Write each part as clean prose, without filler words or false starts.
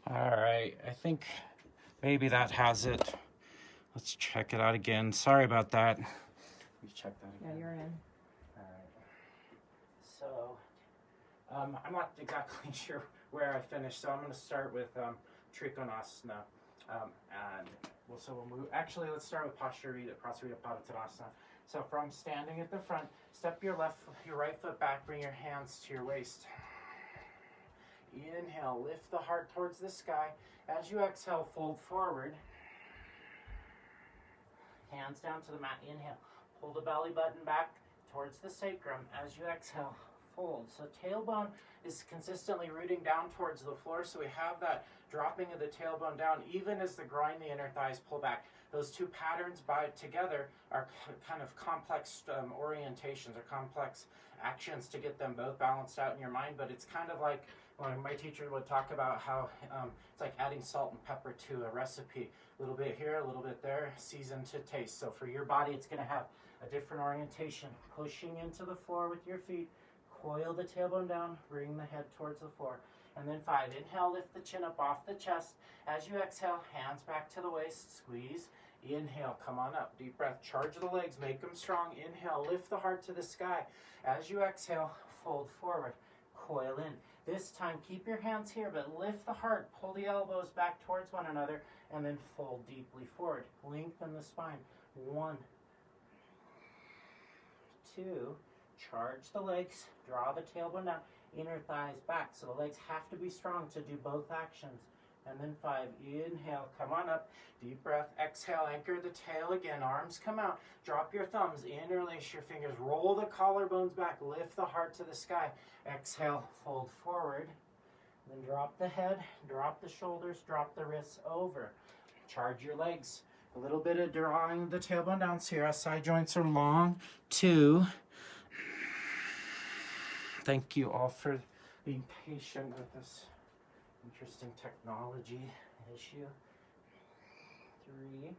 All right, I think maybe that has it. Let's check it out again. Sorry about that. Let me check that again. Yeah, you're in. All right. So, I'm not exactly sure where I finished, so I'm going to start with Trikonasana. We'll move. Actually, let's start with Prasarita Padottanasana. So from standing at the front, step your right foot back, bring your hands to your waist. Inhale, lift the heart towards the sky. As you exhale, fold forward. Hands down to the mat. Inhale, pull the belly button back towards the sacrum. As you exhale, fold. So tailbone is consistently rooting down towards the floor, so we have that dropping of the tailbone down even as the groin, the inner thighs pull back. Those two patterns together are kind of complex orientations or complex actions to get them both balanced out in your mind, but it's kind of like when my teacher would talk about how it's like adding salt and pepper to a recipe. A little bit here, a little bit there, season to taste. So for your body, it's going to have a different orientation. Pushing into the floor with your feet, coil the tailbone down, bring the head towards the floor. And then 5, inhale, lift the chin up off the chest. As you exhale, hands back to the waist, squeeze. Inhale, come on up, deep breath, charge the legs, make them strong. Inhale, lift the heart to the sky. As you exhale, fold forward, coil in. This time, keep your hands here, but lift the heart, pull the elbows back towards one another, and then fold deeply forward. Lengthen the spine. 1, 2, charge the legs, draw the tailbone down, inner thighs back. So the legs have to be strong to do both actions. And then 5, inhale, come on up, deep breath, exhale, anchor the tail again, arms come out, drop your thumbs, interlace your fingers, roll the collarbones back, lift the heart to the sky, exhale, fold forward, then drop the head, drop the shoulders, drop the wrists over, charge your legs, a little bit of drawing the tailbone down, so your SI joints are long, 2, thank you all for being patient with this interesting technology issue. 3,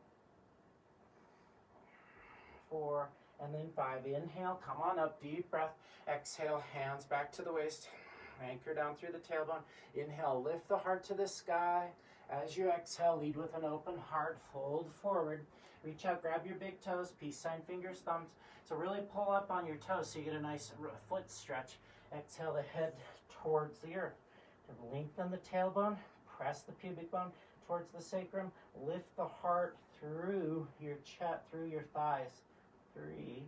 4, and then 5. Inhale, come on up, deep breath. Exhale, hands back to the waist. Anchor down through the tailbone. Inhale, lift the heart to the sky. As you exhale, lead with an open heart. Fold forward. Reach out, grab your big toes, peace sign, fingers, thumbs. So really pull up on your toes so you get a nice foot stretch. Exhale the head towards the earth. Lengthen the tailbone, press the pubic bone towards the sacrum, lift the heart through your chest, through your thighs, 3,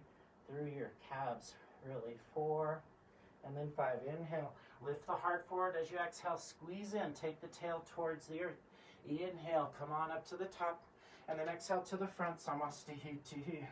through your calves, really, 4, and then 5. Inhale, lift the heart forward. As you exhale, squeeze in, take the tail towards the earth. Inhale, come on up to the top, and then exhale to the front, Samastihiti,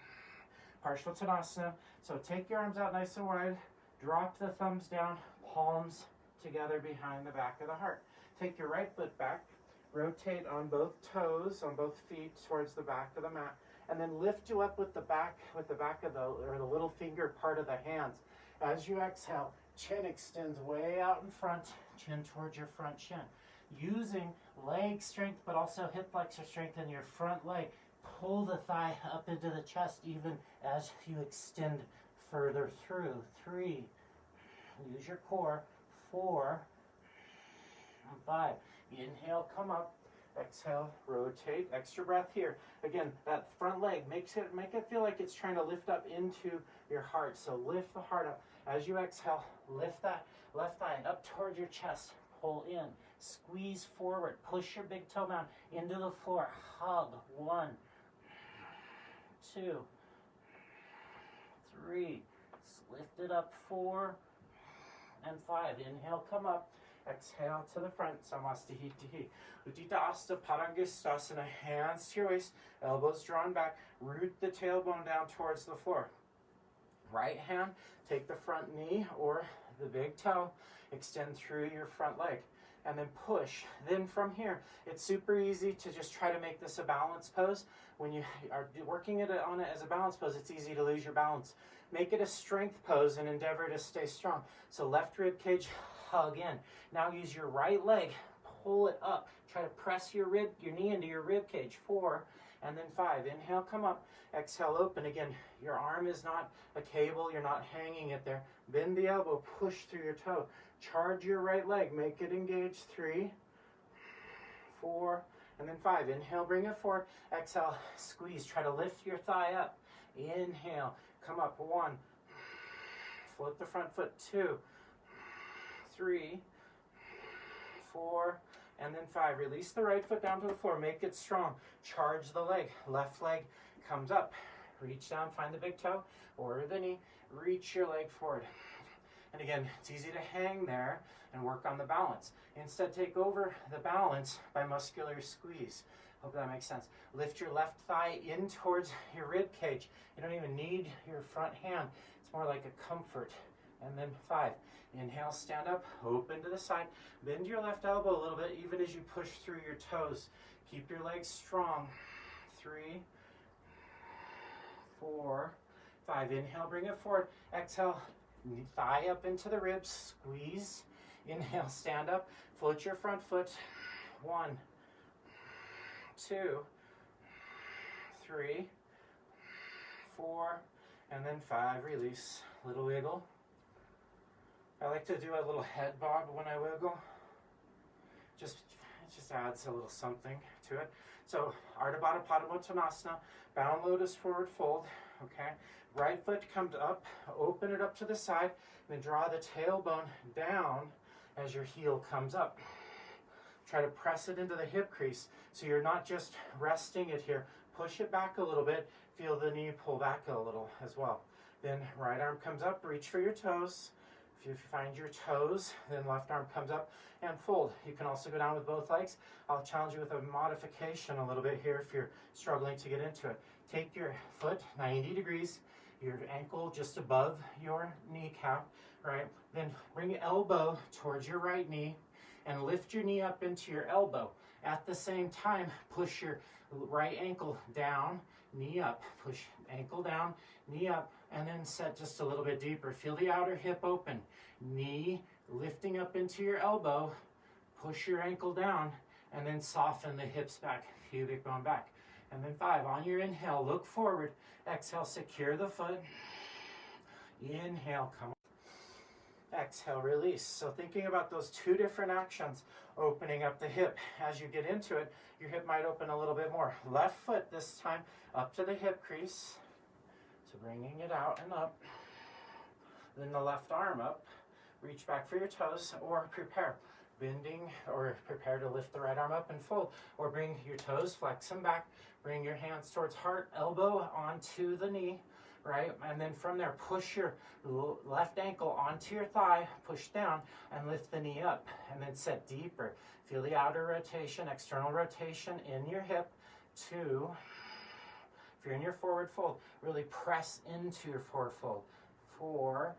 Parshvattanasana. So take your arms out nice and wide, drop the thumbs down, palms together behind the back of the heart. Take your right foot back, rotate on both toes, on both feet towards the back of the mat, and then lift you up with the back of the little finger part of the hands. As you exhale, chin extends way out in front, chin towards your front shin. Using leg strength, but also hip flexor strength in your front leg. Pull the thigh up into the chest even as you extend further through. 3, use your core. 4, and 5. Inhale, come up. Exhale, rotate. Extra breath here. Again, that front leg make it feel like it's trying to lift up into your heart. So lift the heart up. As you exhale, lift that left thigh up towards your chest. Pull in. Squeeze forward. Push your big toe down into the floor. Hug. 1, 2, 3. Lift it up. 4 and 5. Inhale, come up. Exhale to the front. Samastihiti. Uddita Asta Parangistasana. Hands to your waist. Elbows drawn back. Root the tailbone down towards the floor. Right hand, take the front knee or the big toe. Extend through your front leg. And then push. Then from here, it's super easy to just try to make this a balance pose. When you are working on it as a balance pose, it's easy to lose your balance. Make it a strength pose and endeavor to stay strong. So left rib cage, hug in. Now use your right leg, pull it up. Try to press your knee into your rib cage. 4, and then 5. Inhale, come up. Exhale, open. Again, your arm is not a cable. You're not hanging it there. Bend the elbow, push through your toe. Charge your right leg, make it engage. 3, 4, and then 5. Inhale, bring it forward. Exhale, squeeze. Try to lift your thigh up. Inhale, come up. 1. Float the front foot. 2, 3, 4, and then 5. Release the right foot down to the floor. Make it strong. Charge the leg. Left leg comes up. Reach down, find the big toe or the knee. Reach your leg forward. And again, it's easy to hang there and work on the balance. Instead, take over the balance by muscular squeeze. Hope that makes sense. Lift your left thigh in towards your rib cage. You don't even need your front hand. It's more like a comfort. And then 5. Inhale, stand up, open to the side. Bend your left elbow a little bit even as you push through your toes. Keep your legs strong. 3, 4, 5. Inhale, bring it forward. Exhale, thigh up into the ribs. Squeeze. Inhale, stand up. Float your front foot. 1, 2, 3, 4, and then 5. Release. Little wiggle. I like to do a little head bob when I wiggle. It just adds a little something to it. So, Ardha Baddha Padangusthasana, bound lotus forward fold. Okay, right foot comes up, open it up to the side, then draw the tailbone down as your heel comes up. Try to press it into the hip crease so you're not just resting it here. Push it back a little bit. Feel the knee pull back a little as well. Then right arm comes up, reach for your toes. If you find your toes, then left arm comes up and fold. You can also go down with both legs. I'll challenge you with a modification a little bit here if you're struggling to get into it. Take your foot 90 degrees, your ankle just above your kneecap, right? Then bring your elbow towards your right knee and lift your knee up into your elbow. At the same time, push your right ankle down, knee up. Push ankle down, knee up, and then set just a little bit deeper. Feel the outer hip open. Knee lifting up into your elbow. Push your ankle down, and then soften the hips back, pubic bone back. And then 5. On your inhale, look forward. Exhale, secure the foot. Inhale, come on. Exhale, release. So thinking about those 2 different actions, opening up the hip. As you get into it, your hip might open a little bit more. Left foot this time up to the hip crease. So bringing it out and up. Then the left arm up. Reach back for your toes or prepare. Bending or prepare to lift the right arm up and fold. Or bring your toes, flex them back. Bring your hands towards heart, elbow onto the knee. Right, and then from there, push your left ankle onto your thigh, push down, and lift the knee up, and then set deeper. Feel the outer rotation, external rotation in your hip. 2, if you're in your forward fold, really press into your forward fold. 4,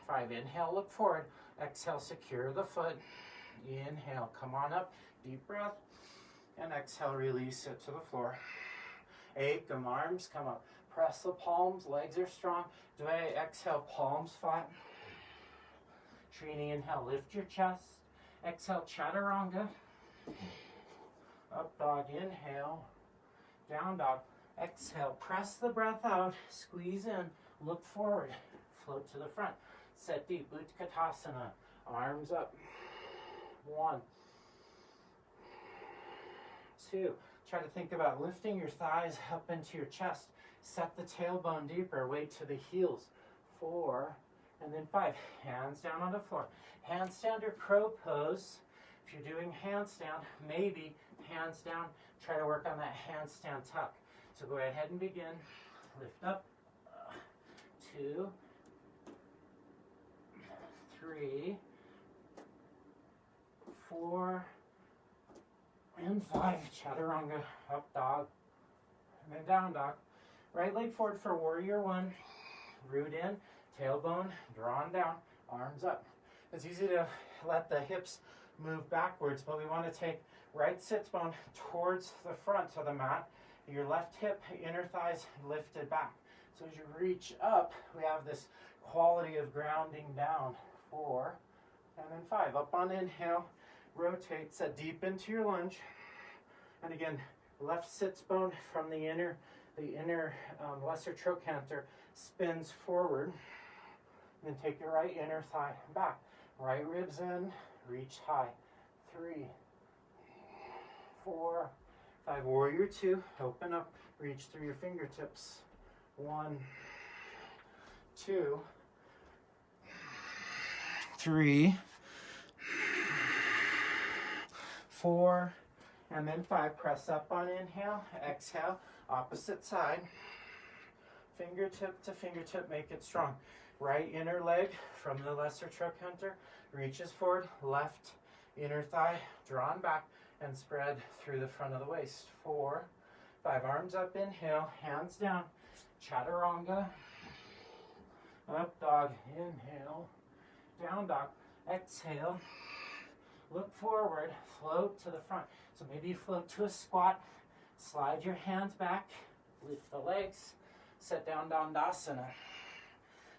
5, inhale, look forward. Exhale, secure the foot. Inhale, come on up, deep breath, and exhale, release it to the floor. 8, come arms, come up. Press the palms, legs are strong. Dvaya, exhale, palms flat. Trini, inhale, lift your chest. Exhale, chaturanga. Up dog, inhale. Down dog. Exhale, press the breath out, squeeze in, look forward, float to the front. Set deep, Utkatasana, arms up. 1, 2. Try to think about lifting your thighs up into your chest. Set the tailbone deeper, weight to the heels. 4, and then 5. Hands down on the floor. Handstand or crow pose. If you're doing handstand, maybe hands down. Try to work on that handstand tuck. So go ahead and begin. Lift up. 2, 3, 4, and 5. Chaturanga, up dog, and then down dog. Right leg forward for warrior 1. Root in, tailbone drawn down, arms up. It's easy to let the hips move backwards, but we want to take right sits bone towards the front of the mat. Your left hip, inner thighs lifted back. So as you reach up, we have this quality of grounding down. 4, and then 5. Up on inhale, rotate, set deep into your lunge. And again, left sits bone from the inner lesser trochanter spins forward. Then take your right inner thigh back. Right ribs in, reach high. 3, 4, 5, warrior 2, open up, reach through your fingertips. 1, 2, 3, 4, and then 5. Press up on inhale, exhale, opposite side. Fingertip to fingertip, make it strong. Right inner leg from the lesser trochanter reaches forward, left inner thigh drawn back and spread through the front of the waist. 4, 5, arms up, inhale, hands down, chaturanga, up dog, inhale, down dog, exhale, look forward, float to the front. So maybe you float to a squat, slide your hands back, lift the legs, sit down, Dandasana.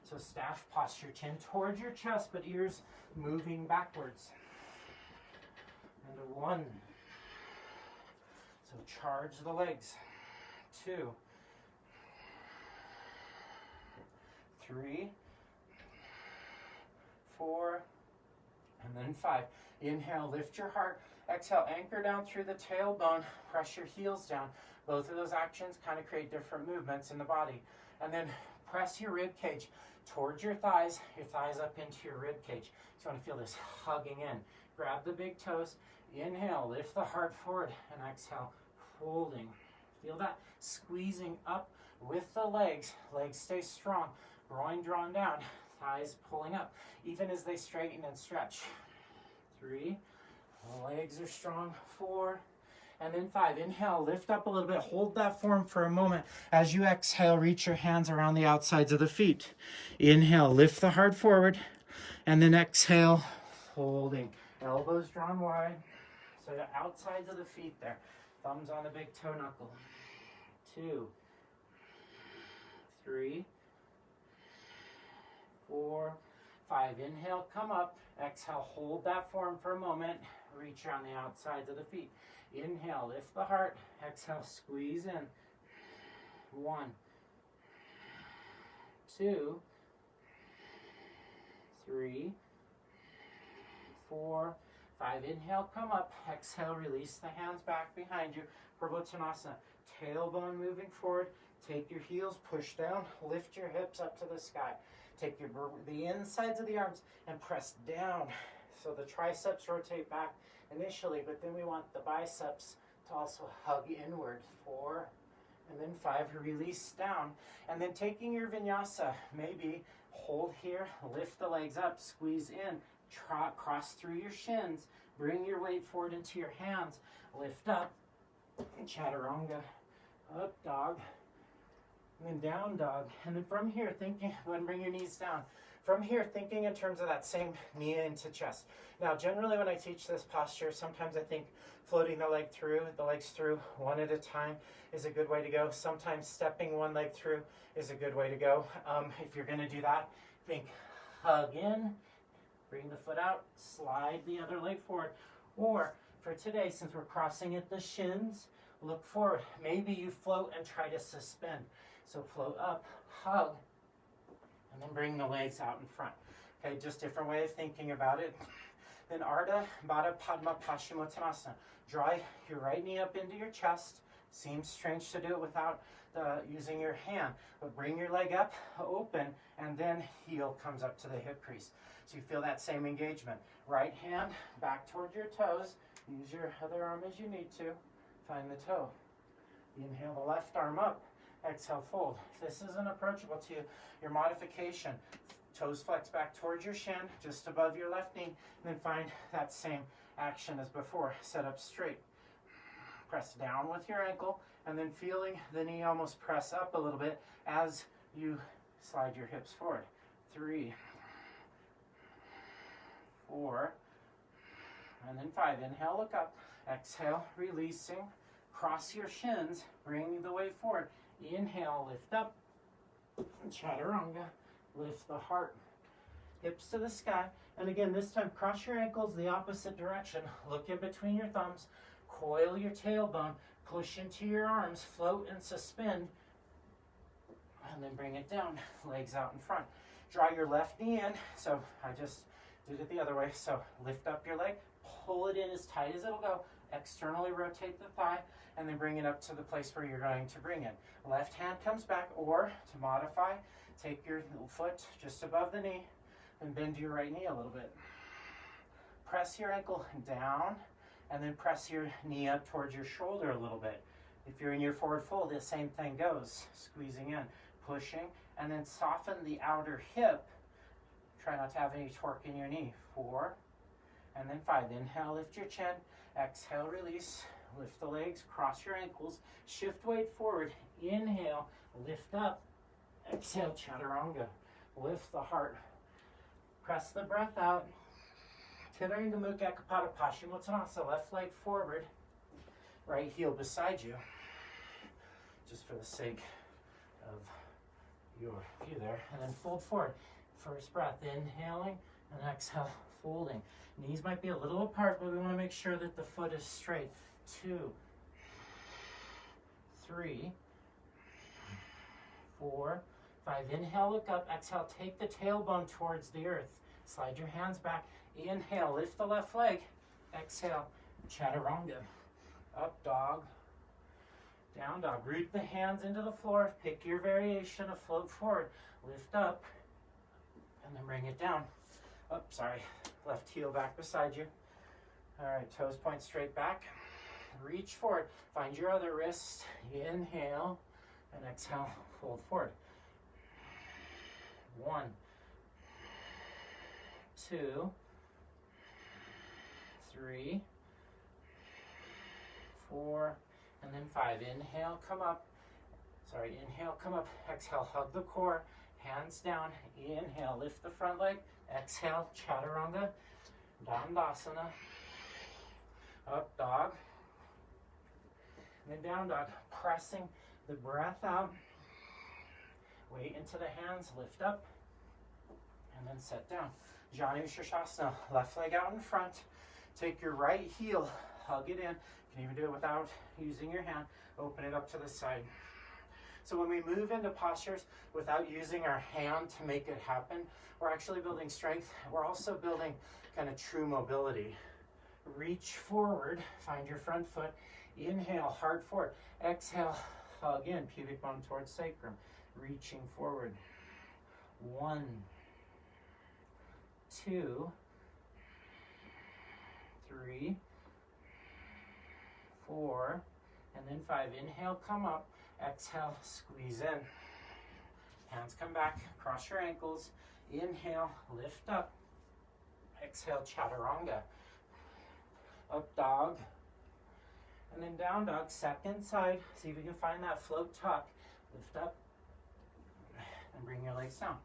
So staff posture, chin towards your chest, but ears moving backwards. And a 1. So charge the legs. 2, 3, 4, and then 5. Inhale, lift your heart. Exhale, anchor down through the tailbone, press your heels down. Both of those actions kind of create different movements in the body. And then press your rib cage towards your thighs up into your rib cage. So you want to feel this hugging in. Grab the big toes, inhale, lift the heart forward, and exhale, folding. Feel that squeezing up with the legs. Legs stay strong, groin drawn down, thighs pulling up, even as they straighten and stretch. 3, legs are strong. 4, and then 5. Inhale, lift up a little bit. Hold that form for a moment. As you exhale, reach your hands around the outsides of the feet. Inhale, lift the heart forward. And then exhale, folding. Elbows drawn wide. So the outsides of the feet there. Thumbs on the big toe knuckle. 2, 3, 4, 5. Inhale, come up. Exhale, hold that form for a moment. Reach around the outsides of the feet. Inhale, lift the heart. Exhale, squeeze in. 1, 2, 3, 4, 5. Inhale, come up. Exhale, release the hands back behind you. Prabhutanasana. Tailbone moving forward. Take your heels, push down, lift your hips up to the sky. Take the insides of the arms and press down. So the triceps rotate back initially, but then we want the biceps to also hug inward. 4, and then 5, release down. And then taking your vinyasa, maybe hold here, lift the legs up, squeeze in, cross through your shins, bring your weight forward into your hands, lift up, chaturanga, up dog, and then down dog. And then from here, thinking, go ahead and bring your knees down. From here, thinking in terms of that same knee into chest. Now, generally when I teach this posture, sometimes I think floating the legs through one at a time is a good way to go. Sometimes stepping one leg through is a good way to go. If you're gonna do that, think hug in, bring the foot out, slide the other leg forward. Or for today, since we're crossing at the shins, look forward. Maybe you float and try to suspend. So float up, hug, and then bring the legs out in front. Okay, just different way of thinking about it. Then Ardha Baddha Padma Paschimottanasana. Draw your right knee up into your chest. Seems strange to do it without using your hand, but bring your leg up, open, and then heel comes up to the hip crease. So you feel that same engagement. Right hand back towards your toes. Use your other arm as you need to. Find the toe. Inhale the left arm up. Exhale, fold. If this isn't approachable to you, your modification, toes flex back towards your shin, just above your left knee, and then find that same action as before. Set up straight. Press down with your ankle, and then feeling the knee almost press up a little bit as you slide your hips forward. 3, 4, and then 5. Inhale, look up. Exhale, releasing. Cross your shins, bring the weight forward. Inhale, lift up, chaturanga, lift the heart, hips to the sky. And again, this time, cross your ankles the opposite direction. Look in between your thumbs, coil your tailbone, push into your arms, float and suspend, and then bring it down, legs out in front. Draw your left knee in, so I just did it the other way. So lift up your leg, pull it in as tight as it'll go, externally rotate the thigh, and then bring it up to the place where you're going to bring it. Left hand comes back, or to modify, take your foot just above the knee and bend your right knee a little bit. Press your ankle down, and then press your knee up towards your shoulder a little bit. If you're in your forward fold, the same thing goes. Squeezing in, pushing, and then soften the outer hip. Try not to have any torque in your knee. 4, and then 5. Inhale, lift your chin. Exhale, release. Lift the legs, cross your ankles, shift weight forward. Inhale, lift up. Exhale, chaturanga. Lift the heart. Press the breath out. Tadanga Mukha Kapata Paschimottanasana. Left leg forward, right heel beside you. Just for the sake of your view there. And then fold forward. First breath, inhaling, and exhale, folding. Knees might be a little apart, but we want to make sure that the foot is straight. 2, 3, 4, 5. Inhale, look up. Exhale, take the tailbone towards the earth. Slide your hands back. Inhale, lift the left leg. Exhale, chaturanga. Up dog. Down dog. Root the hands into the floor. Pick your variation of float forward. Lift up. And then bring it down. Oh, sorry. Left heel back beside you. All right, toes point straight back. Reach forward. Find your other wrist. Inhale. And exhale, fold forward. 1, 2, 3, 4, and then 5. Inhale, come up. Inhale, come up. Exhale, hug the core. Hands down. Inhale, lift the front leg. Exhale, chaturanga. Dandasana. Up dog. And then down dog. Pressing the breath out. Weight into the hands. Lift up. And then set down. Janu Shirshasana. Left leg out in front. Take your right heel. Hug it in. You can even do it without using your hand. Open it up to the side. So when we move into postures without using our hand to make it happen, we're actually building strength. We're also building kind of true mobility. Reach forward, find your front foot. Inhale, heart forward. Exhale, hug in, pubic bone towards sacrum. Reaching forward. 1, 2, 3, 4, and then 5. Inhale, come up. Exhale, squeeze in. Hands come back, cross your ankles. Inhale, lift up. Exhale, chaturanga. Up dog. And then down dog, second side. See if you can find that float tuck. Lift up. And bring your legs down.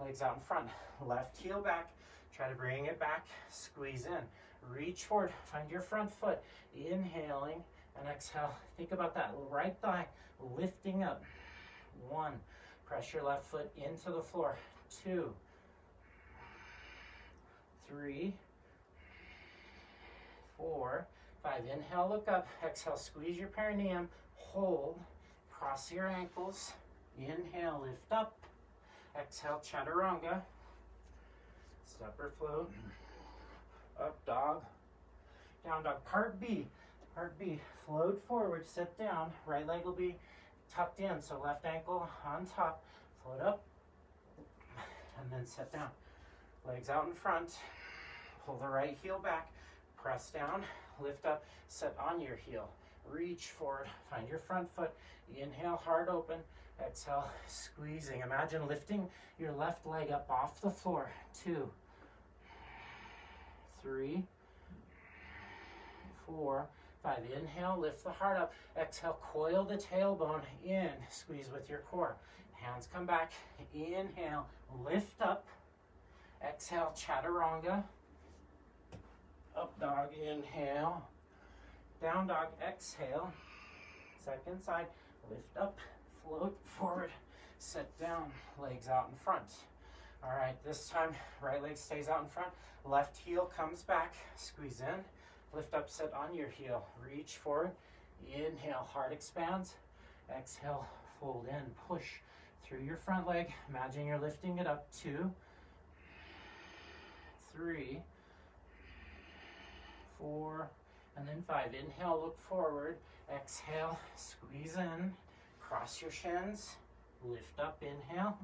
Legs out in front. Left heel back. Try to bring it back. Squeeze in. Reach forward. Find your front foot. Inhaling. And exhale. Think about that right thigh lifting up. 1. Press your left foot into the floor. 2, 3, 4, 5. Inhale, look up. Exhale, squeeze your perineum. Hold. Cross your ankles. Inhale, lift up. Exhale, chaturanga. Stepper float. Up dog. Down dog. Part B. Part B, float forward, sit down. Right leg will be tucked in, so left ankle on top. Float up, and then sit down. Legs out in front. Pull the right heel back. Press down, lift up, sit on your heel. Reach forward, find your front foot. Inhale, heart open. Exhale, squeezing. Imagine lifting your left leg up off the floor. 2, 3, 4, 5. Inhale, lift the heart up. Exhale, coil the tailbone in. Squeeze with your core. Hands come back. Inhale, lift up. Exhale, chaturanga. Up dog, inhale. Down dog, exhale. Second side, lift up, float forward, sit down, legs out in front. All right, this time, right leg stays out in front. Left heel comes back, squeeze in. Lift up, sit on your heel. Reach forward. Inhale, heart expands. Exhale, fold in. Push through your front leg. Imagine you're lifting it up. 2, 3, 4, And then 5, inhale, look forward. Exhale, squeeze in. Cross your shins. Lift up, inhale.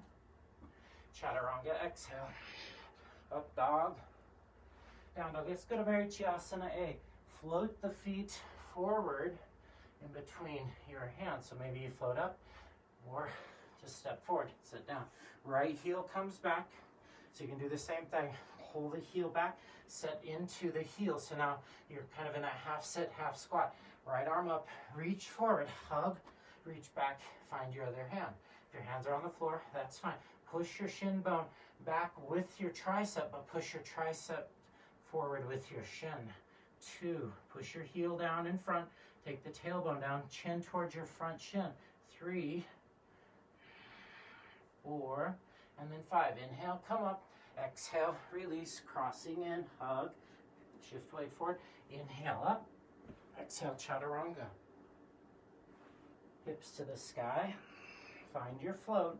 Chaturanga, exhale. Up dog. Down dog. Let's go to Varichasana A. Float the feet forward in between your hands. So maybe you float up or just step forward, sit down. Right heel comes back. So you can do the same thing. Pull the heel back, set into the heel. So now you're kind of in a half sit, half squat. Right arm up, reach forward, hug, reach back, find your other hand. If your hands are on the floor, that's fine. Push your shin bone back with your tricep, but push your tricep forward with your shin. 2, push your heel down in front, take the tailbone down, chin towards your front shin. 3, 4, and then 5. Inhale, come up. Exhale, release, crossing in, hug, shift weight forward. Inhale up. Exhale, chaturanga. Hips to the sky. Find your float.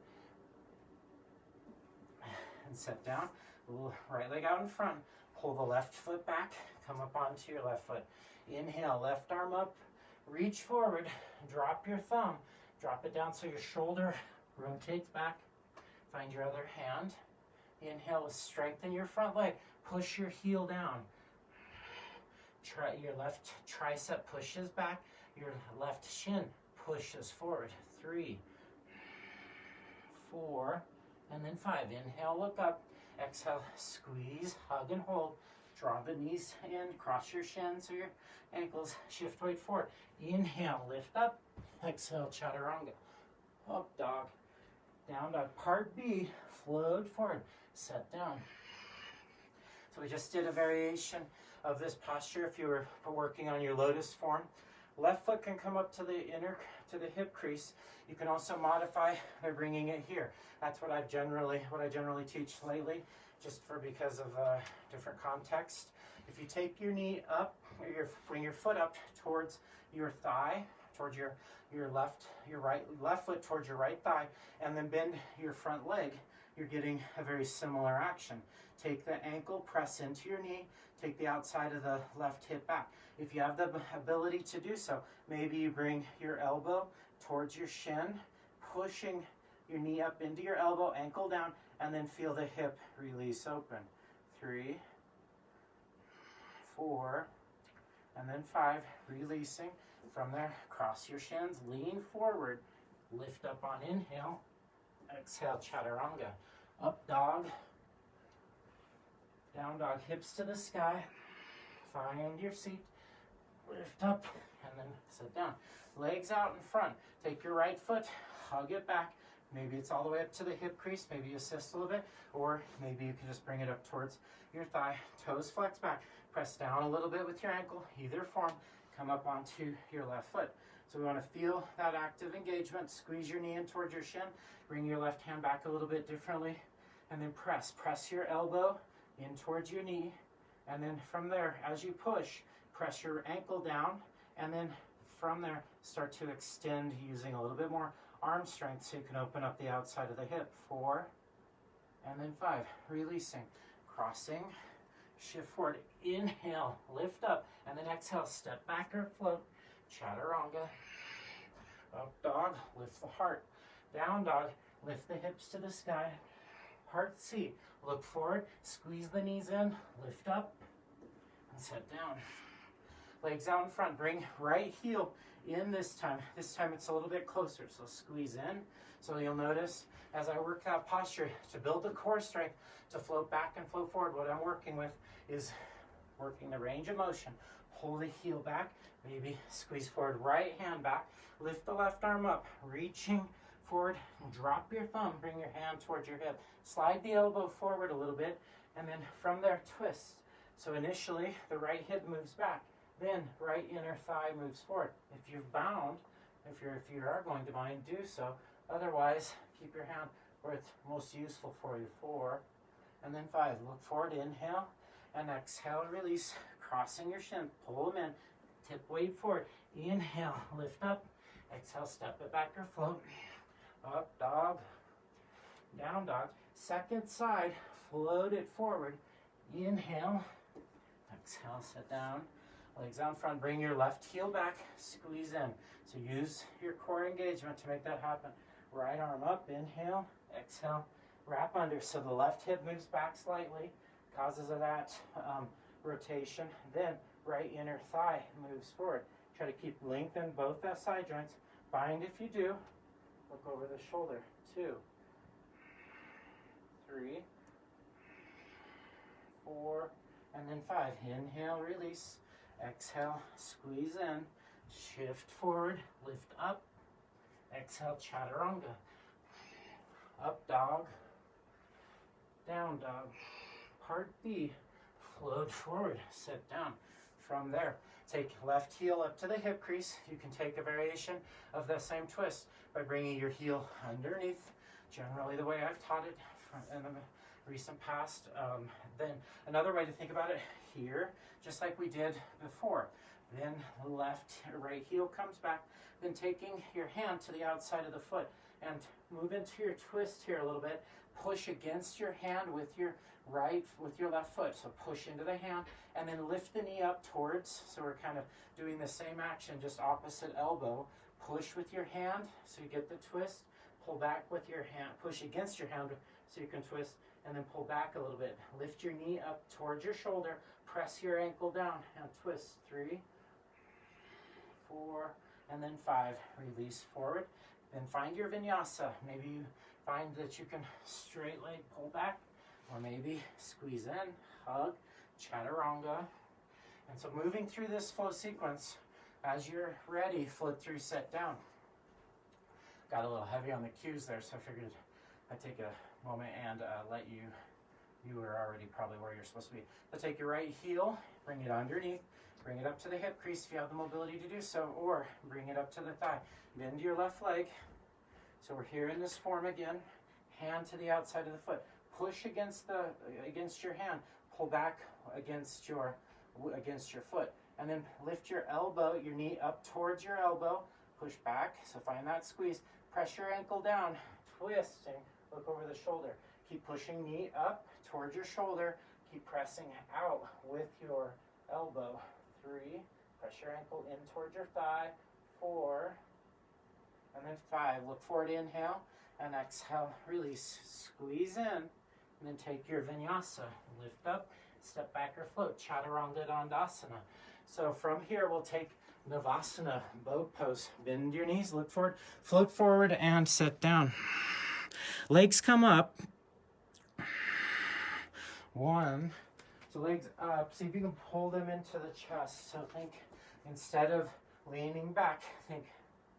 And sit down. Right leg out in front. Pull the left foot back. Come up onto your left foot. Inhale, left arm up. Reach forward. Drop your thumb. Drop it down so your shoulder rotates back. Find your other hand. Inhale, strengthen your front leg. Push your heel down. Your left tricep pushes back. Your left shin pushes forward. 3, 4, and then 5. Inhale, look up. Exhale, squeeze, hug and hold. Draw the knees in, cross your shins or your ankles, shift weight forward. Inhale, lift up. Exhale, chaturanga. Up dog. Down dog. Part B, float forward. Set down. So we just did a variation of this posture if you were working on your lotus form. Left foot can come up to the hip crease. You can also modify by bringing it here. That's what I generally teach lately, just because of different context. If you take your knee up, or bring your foot up towards your thigh, towards your left foot towards your right thigh, and then bend your front leg, you're getting a very similar action. Take the ankle, press into your knee, take the outside of the left hip back. If you have the ability to do so, maybe you bring your elbow towards your shin, pushing your knee up into your elbow, ankle down, and then feel the hip release open. 3, 4, and then 5, releasing. From there, cross your shins, lean forward, lift up on inhale, exhale, chaturanga. Up dog, down dog, hips to the sky, find your seat, lift up, and then sit down. Legs out in front, take your right foot, hug it back. Maybe it's all the way up to the hip crease, maybe you assist a little bit, or maybe you can just bring it up towards your thigh. Toes flex back, press down a little bit with your ankle, either form, come up onto your left foot. So we want to feel that active engagement, squeeze your knee in towards your shin, bring your left hand back a little bit differently, and then press your elbow in towards your knee, and then from there, as you push, press your ankle down, and then from there, start to extend using a little bit more arm strength so you can open up the outside of the hip. 4, and then 5, releasing, crossing, shift forward, inhale, lift up, and then exhale, step back or float, chaturanga. Up dog, lift the heart. Down dog, lift the hips to the sky. Part C, look forward, squeeze the knees in, lift up, and sit down. Legs out in front, bring right heel in this time. This time it's a little bit closer, so squeeze in. So you'll notice as I work that posture, to build the core strength, to float back and float forward, what I'm working with is working the range of motion. Pull the heel back, maybe squeeze forward, right hand back, lift the left arm up, reaching forward, drop your thumb, bring your hand towards your hip, slide the elbow forward a little bit, and then from there, twist. So initially, the right hip moves back, then right inner thigh moves forward. If you're bound, if you are going to mind, do so. Otherwise, keep your hand where it's most useful for you. 4, and then 5. Look forward, inhale, and exhale, release, crossing your shin, pull them in, tip weight forward, inhale, lift up, exhale, step it back or float, up dog, down dog, second side, float it forward, inhale, exhale, sit down, legs out in front. Bring your left heel back, squeeze in. So use your core engagement to make that happen. Right arm up, inhale, exhale, wrap under. So the left hip moves back slightly, causes that rotation. Then right inner thigh moves forward. Try to keep lengthen both SI joints. Bind if you do. Look over the shoulder. 2, 3, 4, and then 5. Inhale, release. Exhale, squeeze in. Shift forward, lift up. Exhale, chaturanga. Up dog. Down dog. Part B. Float forward, sit down. From there, take left heel up to the hip crease. You can take a variation of the same twist by bringing your heel underneath, generally the way I've taught it in the recent past. Then another way to think about it here, just like we did before. Then right heel comes back. Then taking your hand to the outside of the foot and move into your twist here a little bit. Push against your hand with your left foot. So push into the hand and then lift the knee up towards. So we're kind of doing the same action, just opposite elbow. Push with your hand so you get the twist. Pull back with your hand. Push against your hand so you can twist, and then pull back a little bit. Lift your knee up towards your shoulder. Press your ankle down and twist. 3, 4, and then 5. Release forward. Then find your vinyasa. Maybe you find that you can straight leg pull back, or maybe squeeze in, hug, chaturanga. And so moving through this flow sequence, as you're ready, float through, set down. Got a little heavy on the cues there, so I figured I'd take a moment and let you were already probably where you're supposed to be. So take your right heel, bring it underneath, bring it up to the hip crease if you have the mobility to do so, or bring it up to the thigh. Bend your left leg. So we're here in this form again. Hand to the outside of the foot. Push against your hand. Pull back against your foot. And then lift your elbow, your knee up towards your elbow. Push back. So find that squeeze. Press your ankle down. Twisting. Look over the shoulder. Keep pushing knee up towards your shoulder. Keep pressing out with your elbow. 3. Press your ankle in towards your thigh. 4. And then 5. Look forward, inhale, and exhale, release. Squeeze in, and then take your vinyasa. Lift up, step back or float. Chaturanga Dandasana. So from here, we'll take Navasana, boat pose. Bend your knees, look forward, float forward, and sit down. Legs come up. 1. So legs up. See if you can pull them into the chest. So think, instead of leaning back, think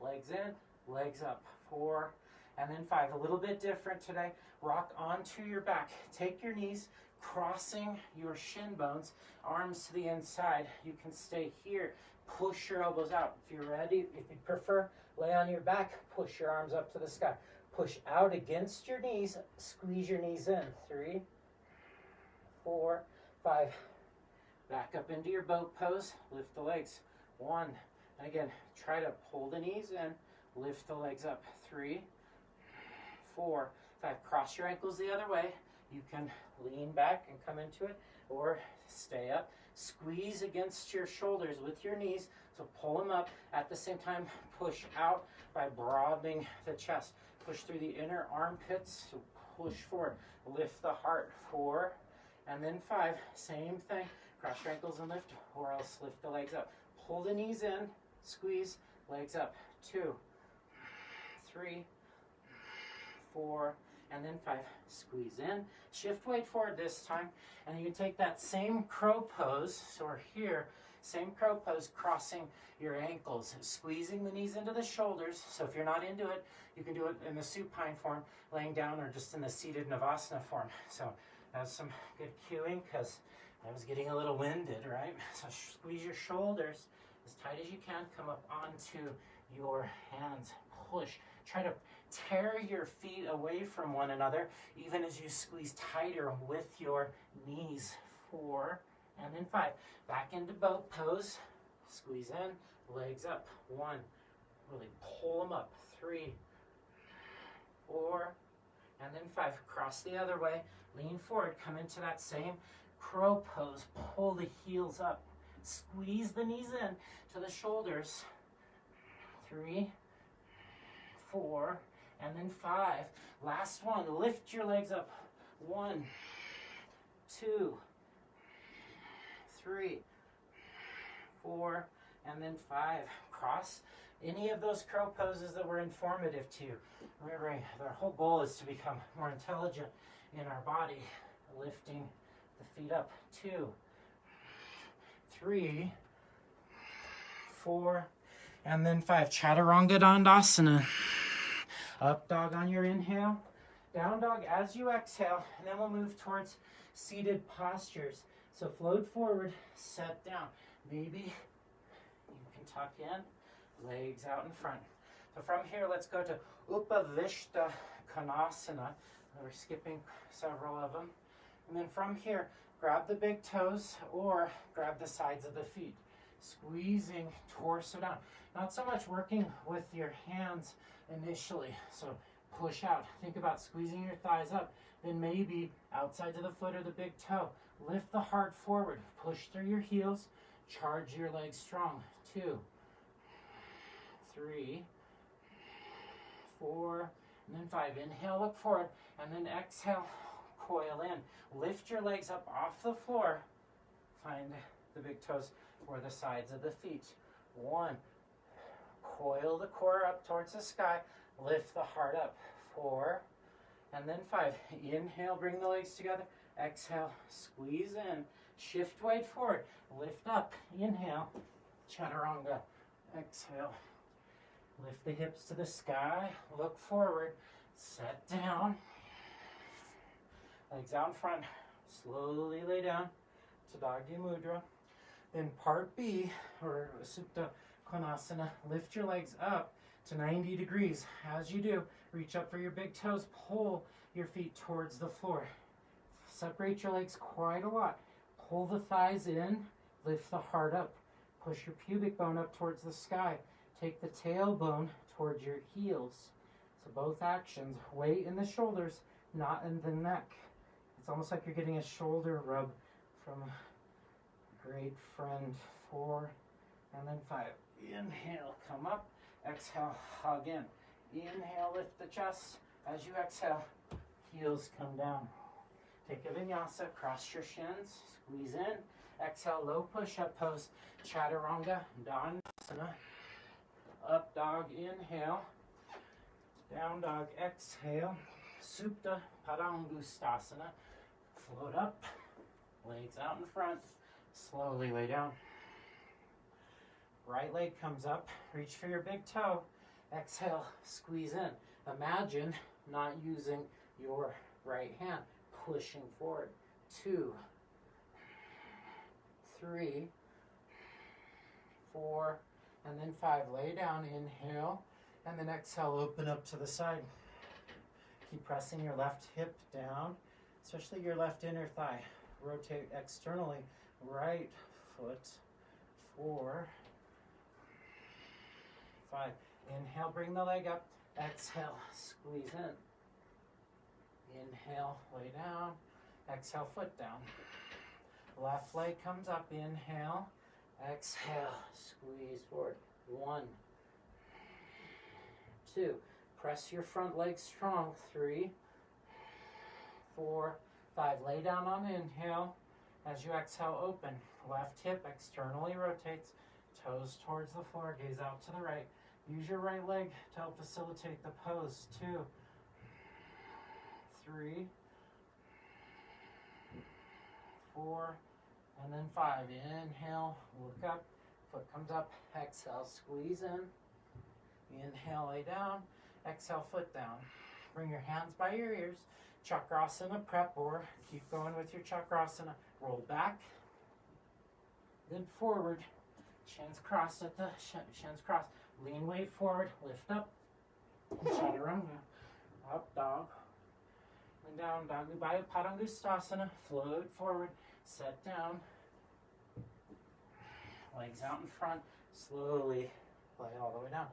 legs in, legs up. 4, and then 5. A little bit different today. Rock onto your back. Take your knees, crossing your shin bones, arms to the inside. You can stay here. Push your elbows out. If you're ready, if you prefer, lay on your back. Push your arms up to the sky. Push out against your knees. Squeeze your knees in. 3, 4, 5. Back up into your boat pose. Lift the legs. 1. And again, try to pull the knees in. Lift the legs up. 3, 4, 5. Cross your ankles the other way. You can lean back and come into it, or stay up. Squeeze against your shoulders with your knees. So pull them up. At the same time, push out by broadening the chest. Push through the inner armpits. So push forward. Lift the heart. 4, and then 5. Same thing. Cross your ankles and lift, or else lift the legs up. Pull the knees in. Squeeze. Legs up. 2, 3, 4, and then 5. Squeeze in. Shift weight forward this time. And you take that same crow pose. So we're here. Same crow pose, crossing your ankles. Squeezing the knees into the shoulders. So if you're not into it, you can do it in the supine form, laying down, or just in the seated Navasana form. So that's some good cueing, because I was getting a little winded, right? So squeeze your shoulders as tight as you can. Come up onto your hands. Push. Try to tear your feet away from one another, even as you squeeze tighter with your knees. 4, and then 5. Back into boat pose. Squeeze in, legs up. 1. Really pull them up. 3, 4, and then 5. Cross the other way. Lean forward. Come into that same crow pose. Pull the heels up. Squeeze the knees in to the shoulders. 3, 4, and then 5. Last one, lift your legs up. 1, 2, 3, 4, and then 5. Cross any of those crow poses that were informative to you. Remember, our whole goal is to become more intelligent in our body. Lifting the feet up. 2, 3, 4, and then 5. Chaturanga Dandasana. Up dog on your inhale. Down dog as you exhale. And then we'll move towards seated postures. So float forward, set down. Maybe you can tuck in, legs out in front. So from here, let's go to Upavishta Konasana. We're skipping several of them. And then from here, grab the big toes or grab the sides of the feet. Squeezing torso down. Not so much working with your hands initially. So push out. Think about squeezing your thighs up. Then maybe outside of the foot or the big toe. Lift the heart forward. Push through your heels. Charge your legs strong. 2, 3, 4, and then 5. Inhale, look forward, and then exhale, coil in. Lift your legs up off the floor. Find the big toes or the sides of the feet. 1, coil the core up towards the sky. Lift the heart up. 4, and then 5. Inhale, bring the legs together. Exhale, squeeze in. Shift weight forward. Lift up. Inhale, chaturanga. Exhale. Lift the hips to the sky. Look forward. Set down. Legs out in front. Slowly lay down to Doggy Mudra. Then part B, or Supta Konasana. Lift your legs up to 90 degrees. As you do, reach up for your big toes. Pull your feet towards the floor. Separate your legs quite a lot. Pull the thighs in. Lift the heart up. Push your pubic bone up towards the sky. Take the tailbone towards your heels. So both actions. Weight in the shoulders, not in the neck. It's almost like you're getting a shoulder rub from a great friend. 4, and then 5. Inhale, come up. Exhale, hug in. Inhale, lift the chest. As you exhale, heels come down. Take a vinyasa, cross your shins, squeeze in. Exhale, low push-up pose, chaturanga, dandasana. Up dog, inhale. Down dog, exhale. Supta Padangustasana. Float up, legs out in front. Slowly lay down. Right leg comes up, reach for your big toe. Exhale, squeeze in. Imagine not using your right hand, pushing forward. 2, 3, 4, and then 5. Lay down, inhale, and then exhale, open up to the side. Keep pressing your left hip down, especially your left inner thigh. Rotate externally, right foot. 4, 5. Inhale, bring the leg up. Exhale, squeeze in. Inhale, lay down. Exhale, foot down. Left leg comes up. Inhale. Exhale, squeeze forward. 1, 2. Press your front leg strong. 3, 4, 5. Lay down on inhale. As you exhale, open. Left hip externally rotates. Toes towards the floor. Gaze out to the right. Use your right leg to help facilitate the pose. 2, 3, 4, and then 5. Inhale, look up, foot comes up. Exhale, squeeze in. Inhale, lay down. Exhale, foot down. Bring your hands by your ears. Chakrasana prep, or keep going with your chakrasana. Roll back, then forward. Shins crossed at the shins crossed. Lean weight forward, lift up, chaturanga, up dog, and down, Doggy Padangustasana, float forward, set down, legs out in front, slowly lay all the way down.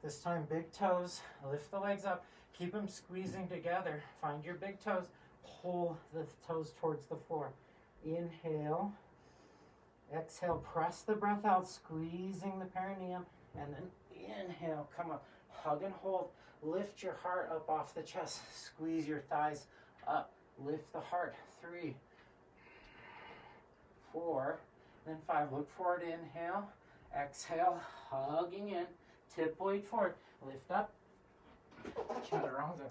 This time, big toes, lift the legs up, keep them squeezing together, find your big toes, pull the toes towards the floor. Inhale, Exhale, press the breath out, squeezing the perineum, and then inhale, come up, hug and hold. Lift your heart up off the chest, squeeze your thighs up, lift the heart. 3, 4, then 5. Look forward, inhale, exhale, hugging in, tip weight forward, lift up, chaturanga,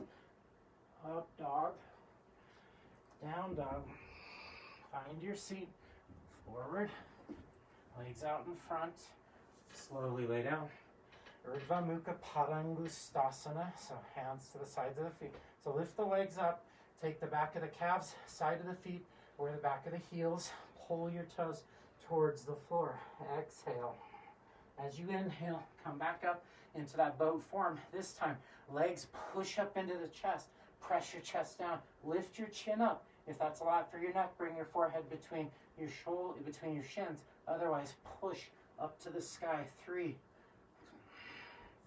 up dog, down dog, find your seat, forward, legs out in front, slowly lay down. Urdhva Mukha Padangusthasana, so hands to the sides of the feet. So lift the legs up, take the back of the calves, side of the feet, or the back of the heels, pull your toes towards the floor. Exhale. As you inhale, come back up into that boat form. This time, legs push up into the chest, press your chest down, lift your chin up. If that's a lot for your neck, bring your forehead between your shoulder, between your shins. Otherwise, push up to the sky. 3,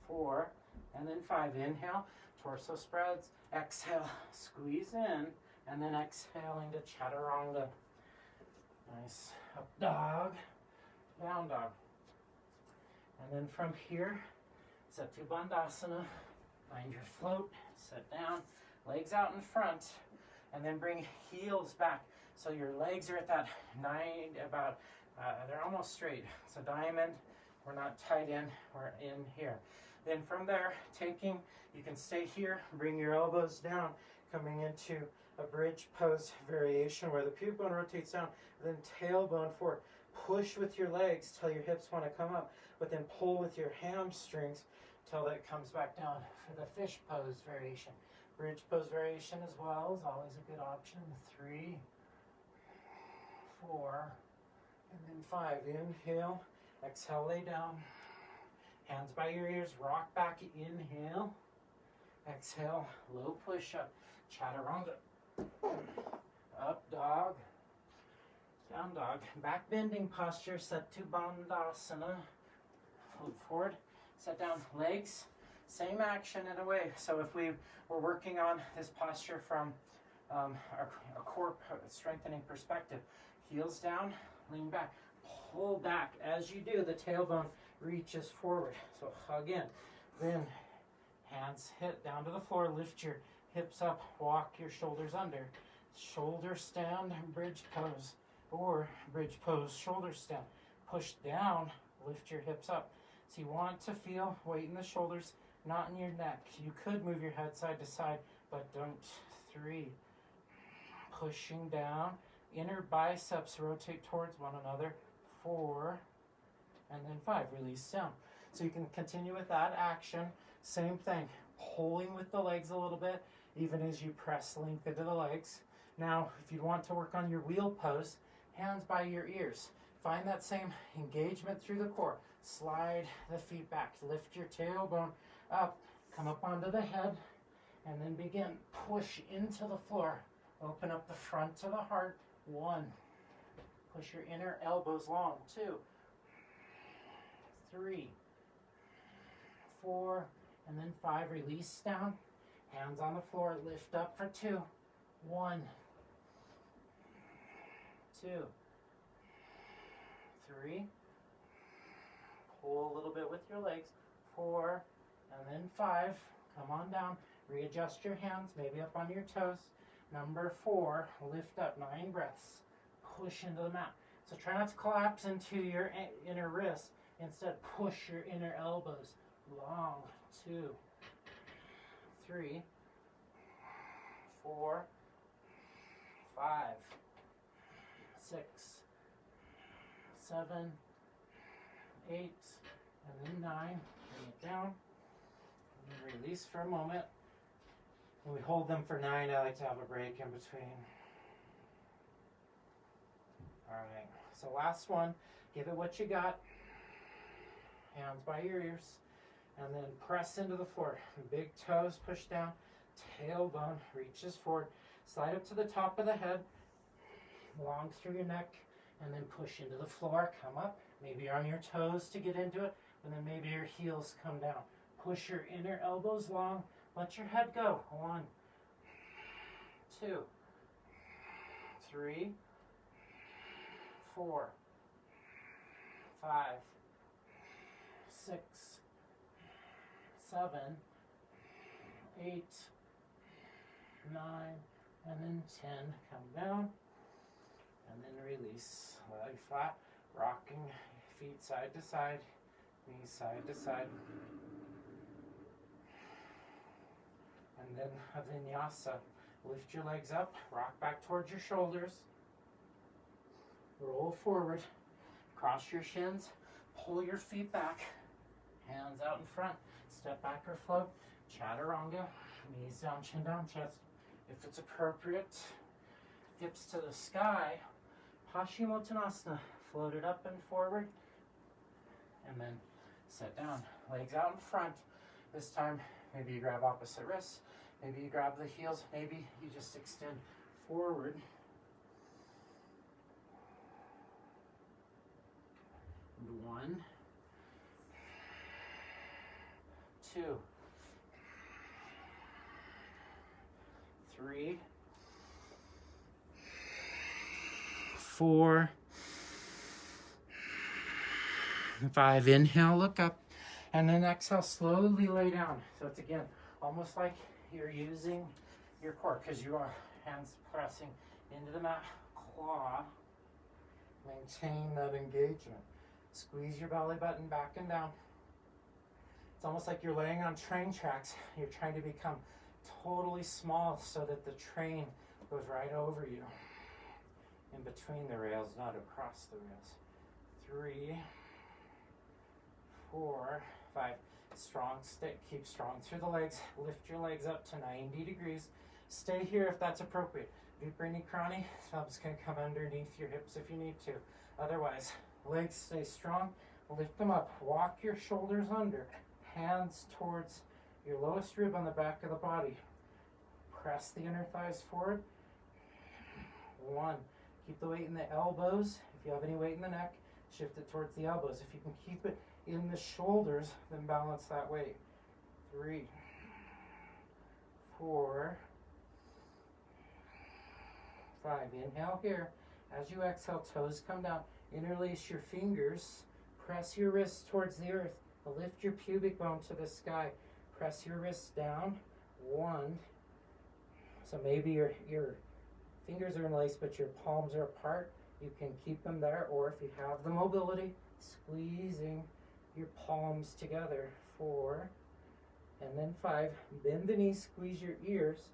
4, and then 5. Inhale, torso spreads. Exhale, squeeze in, and then exhaling to chaturanga. Nice. Up dog, down dog. And then from here, Setu Bandhasana. Find your float, sit down, legs out in front, and then bring heels back. So your legs are at that they're almost straight. So diamond, we're not tied in, we're in here. Then from there, you can stay here, bring your elbows down, coming into a bridge pose variation where the pubic bone rotates down, then tailbone forward. Push with your legs till your hips want to come up, but then pull with your hamstrings till that comes back down for the fish pose variation. Bridge pose variation as well is always a good option. 3, 4, and then 5. Inhale, exhale, lay down. Hands by your ears, rock back, inhale. Exhale, low push up, chaturanga. Up dog, down dog. Back bending posture, Setu Bandhasana. Float forward, set down, legs. Same action in a way. So if we were working on this posture from a core strengthening perspective, heels down, lean back, pull back. As you do, the tailbone reaches forward. So hug in. Then hands hit down to the floor. Lift your hips up. Walk your shoulders under. Shoulder stand, bridge pose. Or bridge pose, shoulder stand. Push down, lift your hips up. So you want to feel weight in the shoulders, not in your neck. You could move your head side to side, but don't. 3. Pushing down. Inner biceps rotate towards one another. 4. And then 5. Release down. So you can continue with that action. Same thing. Pulling with the legs a little bit, even as you press length into the legs. Now, if you want to work on your wheel pose, hands by your ears. Find that same engagement through the core. Slide the feet back. Lift your tailbone up. Come up onto the head. And then begin. Push into the floor. Open up the front of the heart. 1. Push your inner elbows long. 2. 3. 4. And then 5. Release down. Hands on the floor. Lift up for 2. 1. 2. 3. Pull a little bit with your legs. 4. And then 5. Come on down. Readjust your hands, maybe up on your toes. Number 4, lift up 9 breaths. Push into the mat. So try not to collapse into your inner wrists. Instead, push your inner elbows long. 2, 3, 4, 5, 6, 7, 8, and then 9. Bring it down. And release for a moment. When we hold them for 9, I like to have a break in between. All right, so last one. Give it what you got. Hands by your ears. And then press into the floor. Big toes push down. Tailbone reaches forward. Slide up to the top of the head. Long through your neck. And then push into the floor. Come up. Maybe you're on your toes to get into it. And then maybe your heels come down. Push your inner elbows long. Let your head go. 1, 2, 3, 4, 5, 6, 7, 8, 9, and then 10. Come down, and then release. Lie flat, rocking feet side to side, knees side to side. And then a vinyasa. Lift your legs up, rock back towards your shoulders. Roll forward, cross your shins, pull your feet back, hands out in front, step back or float, chaturanga, knees down, chin down, chest. If it's appropriate, hips to the sky, Paschimottanasana, float it up and forward, and then sit down, legs out in front. This time, maybe you grab opposite wrists, maybe you grab the heels, maybe you just extend forward. And 1, 2, 3, 4, 5. Inhale, look up, and then exhale, slowly lay down. So it's again almost like you're using your core because you are hands pressing into the mat, claw, maintain that engagement. Squeeze your belly button back and down. It's almost like you're laying on train tracks. You're trying to become totally small so that the train goes right over you. In between the rails, not across the rails. 3, 4, 5. Strong stick. Keep strong through the legs. Lift your legs up to 90 degrees. Stay here if that's appropriate. Viparita Krani, thumbs can come underneath your hips if you need to. Otherwise, legs stay strong. Lift them up. Walk your shoulders under. Hands towards your lowest rib on the back of the body. Press the inner thighs forward. 1. Keep the weight in the elbows. If you have any weight in the neck, shift it towards the elbows. If you can keep it in the shoulders, then balance that weight. 3, 4, 5. Inhale here. As you exhale, toes come down. Interlace your fingers. Press your wrists towards the earth. Lift your pubic bone to the sky. Press your wrists down. 1. So maybe your fingers are interlaced, but your palms are apart. You can keep them there, or if you have the mobility, squeezing your palms together. 4, and then 5. Bend the knees, squeeze your ears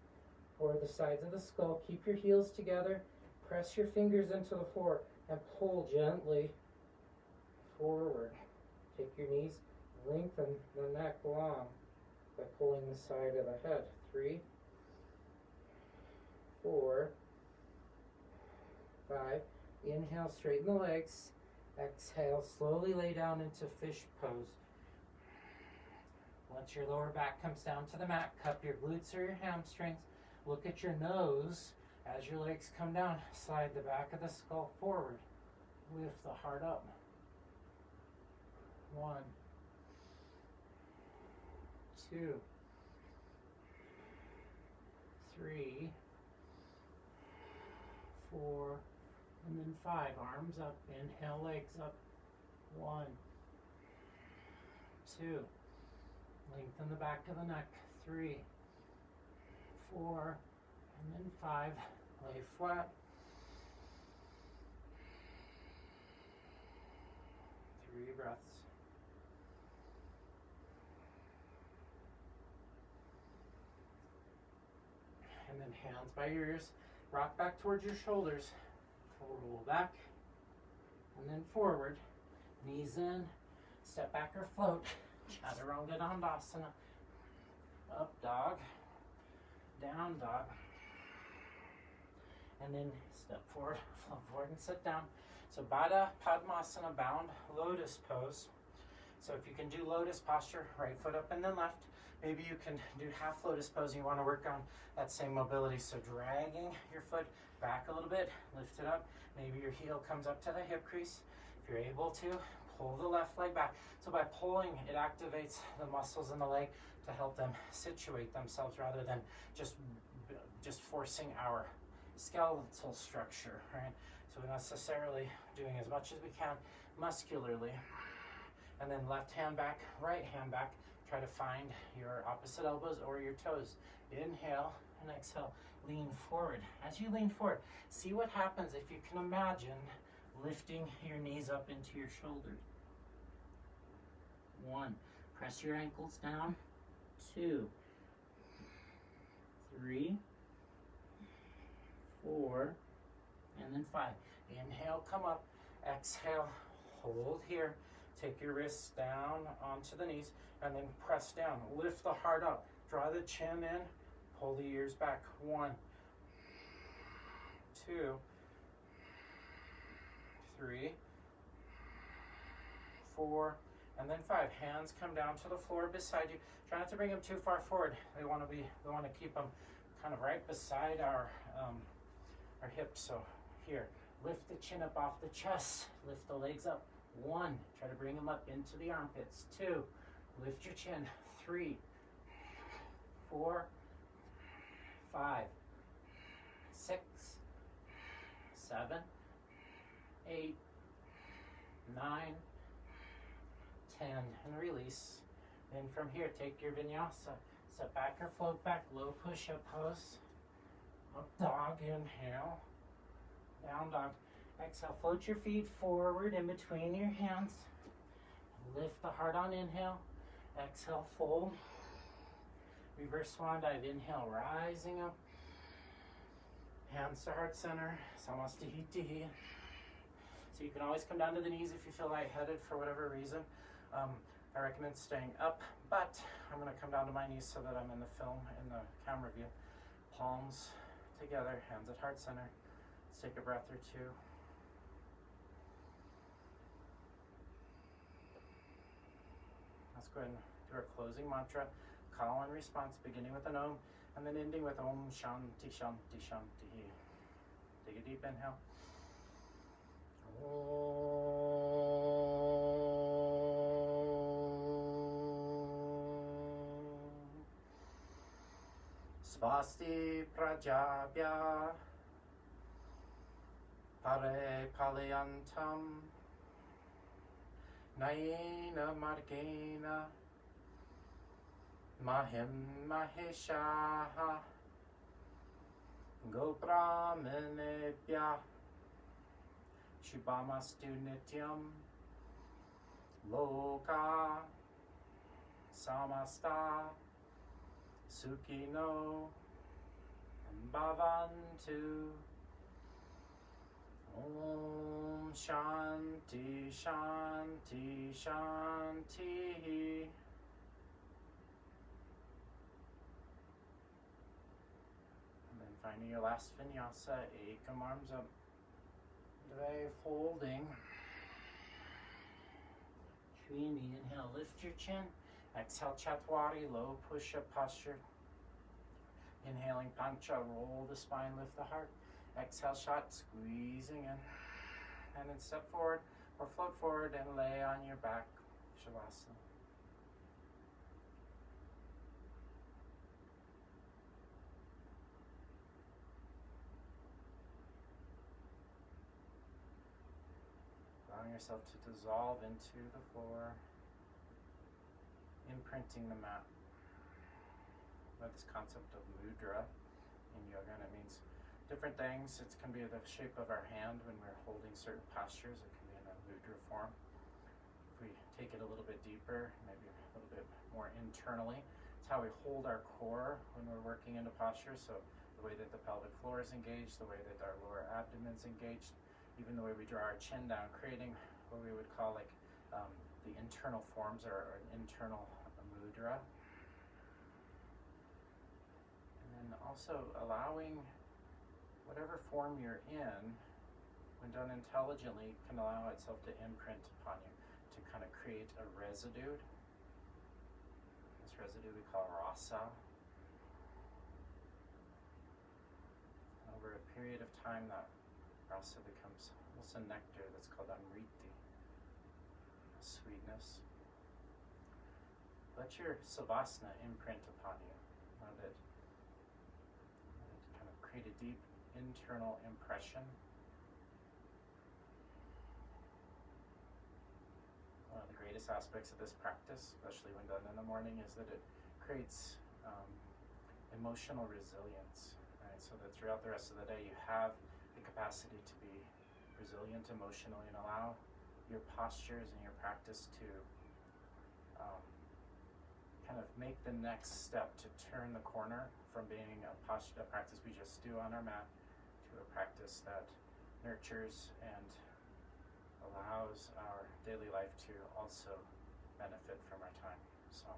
or the sides of the skull. Keep your heels together. Press your fingers into the floor and pull gently forward. Take your knees, lengthen the neck long by pulling the side of the head. 3, 4, 5. Inhale, straighten the legs. Exhale, slowly lay down into fish pose. Once your lower back comes down to the mat, cup your glutes or your hamstrings. Look at your nose as your legs come down. Slide the back of the skull forward. Lift the heart up. 1, 2, 3, 4, and then 5. Arms up. Inhale, legs up. 1, 2. Lengthen the back of the neck. 3, 4, and then 5. Lay flat. 3 breaths. And then hands by your ears. Rock back towards your shoulders. Roll back. And then forward. Knees in. Step back or float. Chaturanga Dandasana. Up dog. Down dog. And then step forward, float forward and sit down. So Baddha Padmasana, bound lotus pose. So if you can do lotus posture, right foot up and then left. Maybe you can do half lotus pose and you want to work on that same mobility. So dragging your foot back a little bit, lift it up. Maybe your heel comes up to the hip crease. If you're able to, pull the left leg back. So by pulling, it activates the muscles in the leg to help them situate themselves rather than just forcing our skeletal structure, right? So we're not necessarily doing as much as we can muscularly. And then left hand back, right hand back. Try to find your opposite elbows or your toes. Inhale and exhale. Lean forward. As you lean forward, see what happens if you can imagine lifting your knees up into your shoulders. 1, press your ankles down. 2, 3, 4, and then 5. Inhale, come up. Exhale, hold here. Take your wrists down onto the knees and then press down. Lift the heart up. Draw the chin in. Pull the ears back. 1, 2, 3, 4, and then 5. Hands come down to the floor beside you. Try not to bring them too far forward. We want to keep them kind of right beside our hips. So here, lift the chin up off the chest. Lift the legs up. 1, try to bring them up into the armpits. 2, lift your chin. 3, 4, 5, 6, 7, 8, 9, 10, and release. Then from here, take your vinyasa. Step back or float back, low push-up pose. Up dog, inhale. Down dog. Exhale, float your feet forward in between your hands. Lift the heart on inhale. Exhale, fold. Reverse swan dive. Inhale, rising up. Hands to heart center. Samastihiti. So you can always come down to the knees if you feel lightheaded for whatever reason. I recommend staying up, but I'm going to come down to my knees so that I'm in the film, in the camera view. Palms together, hands at heart center. Let's take a breath or two. Let's go ahead and do our closing mantra. Call and response, beginning with an Om, and then ending with Om Shanti Shanti Shanti. Take a deep inhale. Svasti Prajabhya Pare Palayantam Naina Margena Mahim Maheshaha Gobrahmanebhya Shubhamastu Nityam Loka Samasta Sukhino Bhavantu. Om Shanti Shanti Shanti. And then finding your last vinyasa, Ekam arms up. Dve folding. Trini, inhale, lift your chin. Exhale, Chatwari, low push-up posture. Inhaling Pancha, roll the spine, lift the heart. Exhale, shot, squeezing in. And then step forward or float forward and lay on your back, Shavasana. Allowing yourself to dissolve into the floor, imprinting the mat. By this concept of mudra in yoga, and it means different things. It can be the shape of our hand when we're holding certain postures. It can be in a mudra form. If we take it a little bit deeper, maybe a little bit more internally, it's how we hold our core when we're working into posture. So the way that the pelvic floor is engaged, the way that our lower abdomen's engaged, even the way we draw our chin down, creating what we would call like the internal forms or an internal mudra. And also allowing whatever form you're in, when done intelligently, can allow itself to imprint upon you, to kind of create a residue. This residue we call rasa. And over a period of time, that rasa becomes almost a nectar that's called amriti, sweetness. Let your savasana imprint upon you. Let it kind of create a deep internal impression. glorious aspects of this practice, especially when done in the morning, is that it creates emotional resilience, right? So that throughout the rest of the day, you have the capacity to be resilient emotionally and allow your postures and your practice to kind of make the next step to turn the corner from being a practice we just do on our mat to a practice that nurtures and allows our daily life to also benefit from our time. So,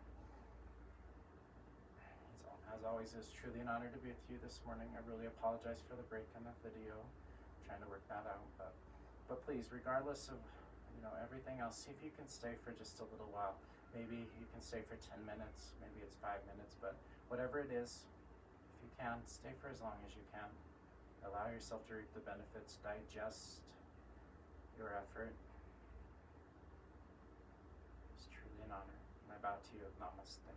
as always, it's truly an honor to be with you this morning. I really apologize for the break in the video. I'm trying to work that out, but please, regardless of everything else, see if you can stay for just a little while. Maybe you can stay for 10 minutes, maybe it's 5 minutes, but whatever it is, if you can, stay for as long as you can. Allow yourself to reap the benefits, digest your effort. It's truly an honor. And I bow to you. Namaste.